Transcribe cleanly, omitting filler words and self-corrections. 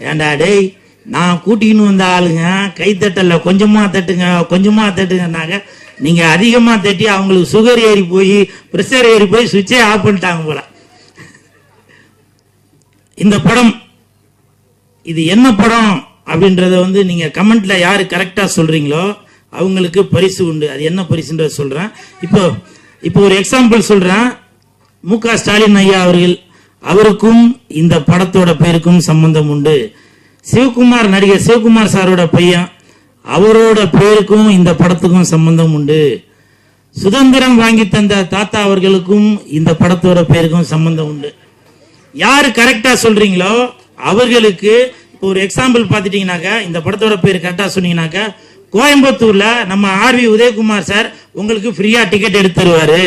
ஏண்டா டேய், நான் கூட்டின்னு வந்த ஆளுங்க கைத்தட்டல கொஞ்சமா தட்டுங்கன்னாக்க நீங்க அதிகமா தட்டி அவங்களுக்கு சுகர் ஏறி போய் பிரஷர் ஏறி போய் சுவிட்சே ஆஃப் பண்ணிட்டாங்க போல. இந்த படம் இது என்ன படம் அப்படின்றத நீங்க கமெண்ட்ல யாரு கரெக்டா சொல்றீங்களோ அவங்களுக்கு பரிசு உண்டு. அது என்ன பரிசுன்றத சொல்றேன். இப்போ ஒரு எக்ஸாம்பிள் சொல்றேன். மு.க. ஸ்டாலின் ஐயா அவருக்கும் இந்த படத்தோட பேருக்கும் சம்பந்தம் உண்டு. சிவகுமார், நடிகர் சிவகுமார் சாரோட பையன், அவரோட பேருக்கும் இந்த படத்துக்கும் சம்பந்தம் உண்டு. சுதந்திரம் வாங்கி தந்த தாத்தா அவர்களுக்கும் இந்த படத்தோட பேருக்கும் சம்பந்தம் உண்டு. யாரு கரெக்டா சொல்றீங்களோ அவர்களுக்கு இப்போ ஒரு எக்ஸாம்பிள் பார்த்துட்டீங்கன்னாக்கா, இந்த படத்தோட பேர் கரெக்டா சொன்னீங்கன்னாக்கா, கோயம்புத்தூர்ல நம்ம ஆர்வி உதயகுமார் சார் உங்களுக்கு ஃப்ரீயா டிக்கெட் எடுத்து தருவாரு.